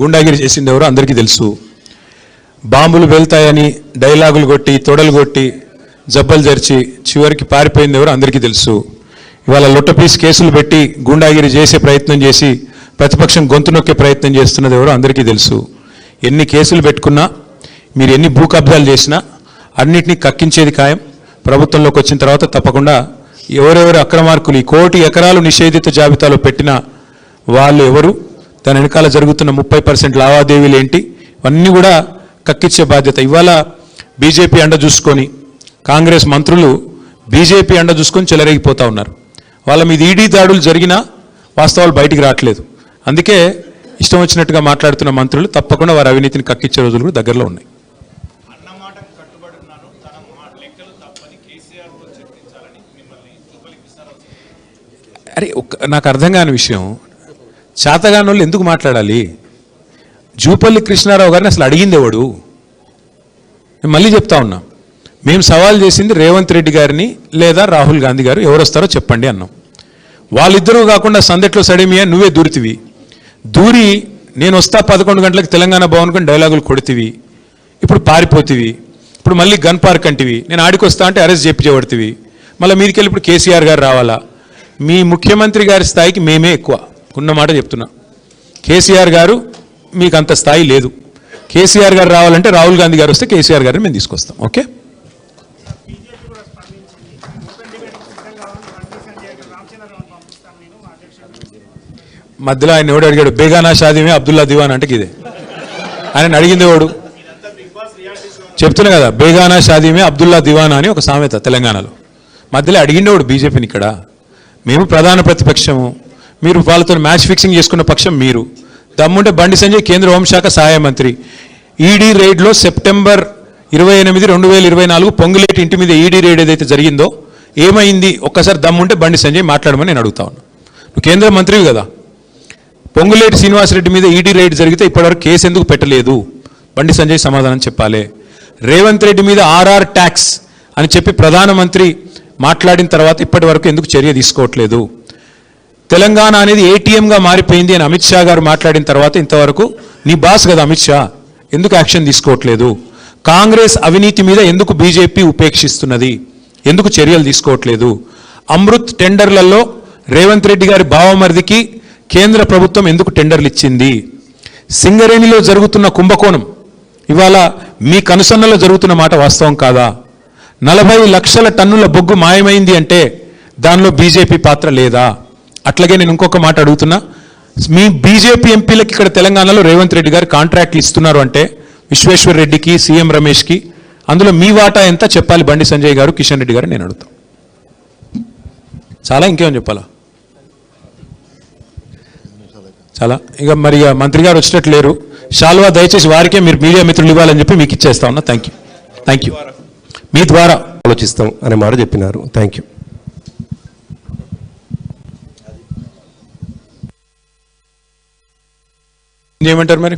గుండాగిరి చేసింది ఎవరో అందరికీ తెలుసు. బాంబులు వెళ్తాయని డైలాగులు కొట్టి తొడలు కొట్టి జబ్బలు జరిచి చివరికి పారిపోయింది ఎవరో అందరికీ తెలుసు. ఇవాళ లొట్టపీస్ కేసులు పెట్టి గుండాగిరి చేసే ప్రయత్నం చేసి ప్రతిపక్షం గొంతు నొక్కే ప్రయత్నం చేస్తున్నది ఎవరో అందరికీ తెలుసు. ఎన్ని కేసులు పెట్టుకున్నా మీరు ఎన్ని భూ కబ్జాలు చేసినా అన్నిటినీ కక్కించేది ఖాయం. ప్రభుత్వంలోకి వచ్చిన తర్వాత తప్పకుండా ఎవరెవరు అక్రమార్కులు ఈ 1 కోటి ఎకరాలు నిషేధిత జాబితాలో పెట్టిన వాళ్ళు ఎవరు, దాని వెనకాల జరుగుతున్న 30% లావాదేవీలు ఏంటి, ఇవన్నీ కూడా కక్కించే బాధ్యత. ఇవాళ బీజేపీ అండ చూసుకొని కాంగ్రెస్ మంత్రులు బీజేపీ అండ చూసుకొని చెలరేగిపోతూ ఉన్నారు. వాళ్ళ మీద ఈడీ దాడులు జరిగినా వాస్తవాలు బయటికి రావట్లేదు. అందుకే ఇష్టం వచ్చినట్టుగా మాట్లాడుతున్న మంత్రులు తప్పకుండా వారి అవినీతిని కక్కించే రోజులు కూడా దగ్గరలో ఉన్నాయి. అరే నాకు అర్థం కాని విషయం, చేతగాని వాళ్ళు ఎందుకు మాట్లాడాలి? జూపల్లి కృష్ణారావు గారిని అసలు అడిగింది ఎవడు? నేను మళ్ళీ చెప్తా ఉన్నా, మేము సవాల్ చేసింది రేవంత్ రెడ్డి గారిని లేదా రాహుల్ గాంధీ గారు ఎవరు వస్తారో చెప్పండి అన్నాం. వాళ్ళిద్దరూ కాకుండా సందట్లో సడేమియా నువ్వే దూరితివి. దూరి నేను వస్తా 11 గంటలకు తెలంగాణ భవన్కి డైలాగులు కొడితివి, ఇప్పుడు పారిపోతివి, ఇప్పుడు మళ్ళీ గన్ పార్క్ అంటివి, నేను ఆడికి వస్తా అంటే అరెస్ట్ చేయించబడుతుంది. మళ్ళీ మీదికెళ్ళి ఇప్పుడు కేసీఆర్ గారు రావాలా? మీ ముఖ్యమంత్రి గారి స్థాయికి మేమే ఎక్కువ ఉన్నమాట చెప్తున్నా. కేసీఆర్ గారు మీకు అంత స్థాయి లేదు. కేసీఆర్ గారు రావాలంటే రాహుల్ గాంధీ గారు వస్తే కేసీఆర్ గారిని మేము తీసుకొస్తాం. ఓకే, మధ్యలో ఆయన ఎవడు అడిగాడు బేగానా షాదీమే అబ్దుల్లా దివాన్ అంటే ఇదే ఆయన అడిగింది ఎవడు? చెప్తున్నా కదా, బేగానా షాదీమే అబ్దుల్లా దివాన్ అని ఒక సామెత తెలంగాణలో. మధ్యలో అడిగిండేవాడు బీజేపీని. ఇక్కడ మేము ప్రధాన ప్రతిపక్షము, మీరు వాళ్ళతో మ్యాచ్ ఫిక్సింగ్ చేసుకున్న పక్షం మీరు. దమ్ముంటే బండి సంజయ్ కేంద్ర హోంశాఖ సహాయ మంత్రి. ఈడీ రైడ్లో సెప్టెంబర్ 28, 2024 పొంగులేటి ఇంటి మీద ఈడీ రైడ్ ఏదైతే జరిగిందో ఏమైంది? ఒక్కసారి దమ్ముంటే బండి సంజయ్ మాట్లాడమని నేను అడుగుతా ఉన్నా. నువ్వు కేంద్ర మంత్రివి కదా. పొంగులేటి శ్రీనివాసరెడ్డి మీద ఈడీ రైడ్ జరిగితే ఇప్పటివరకు కేసు ఎందుకు పెట్టలేదు? బండి సంజయ్ సమాధానం చెప్పాలి. రేవంత్ రెడ్డి మీద ఆర్ఆర్ ట్యాక్స్ అని చెప్పి ప్రధానమంత్రి మాట్లాడిన తర్వాత ఇప్పటి వరకు ఎందుకు చర్య తీసుకోవట్లేదు? తెలంగాణ అనేది ఏటీఎంగా మారిపోయింది అని అమిత్ షా గారు మాట్లాడిన తర్వాత ఇంతవరకు నీ బాస్ కదా అమిత్ షా, ఎందుకు యాక్షన్ తీసుకోవట్లేదు? కాంగ్రెస్ అవినీతి మీద ఎందుకు బీజేపీ ఉపేక్షిస్తున్నది? ఎందుకు చర్యలు తీసుకోవట్లేదు? అమృత్ టెండర్లలో రేవంత్ రెడ్డి గారి బావమరిదికి కేంద్ర ప్రభుత్వం ఎందుకు టెండర్లు ఇచ్చింది? సింగరేణిలో జరుగుతున్న కుంభకోణం ఇవాళ మీ కనుసన్నలో జరుగుతున్న మాట వాస్తవం కాదా? 40 లక్షల టన్నుల బొగ్గు మాయమైంది అంటే దానిలో బీజేపీ పాత్ర లేదా? అట్లాగే నేను ఇంకొక మాట అడుగుతున్నా, మీ బీజేపీ ఎంపీలకు ఇక్కడ తెలంగాణలో రేవంత్ రెడ్డి గారు కాంట్రాక్ట్లు ఇస్తున్నారు అంటే విశ్వేశ్వర్ రెడ్డికి, సీఎం రమేష్కి, అందులో మీ వాటా ఎంత చెప్పాలి బండి సంజయ్ గారు, కిషన్ రెడ్డి గారు? నేను అడుగుతాను. చాలా ఇంకేమని చెప్పాలా? చాలా. ఇక మరి మంత్రి గారు వచ్చినట్టు లేరు. షాల్వా దయచేసి వారికే మీరు మీడియా మిత్రులు ఇవ్వాలని చెప్పి మీకు ఇచ్చేస్తా ఉన్నా. Thank you. మీ ద్వారా ఆలోచిస్తాం అనే మాట చెప్పినారు. Thank you. ఏమంటారు మరి?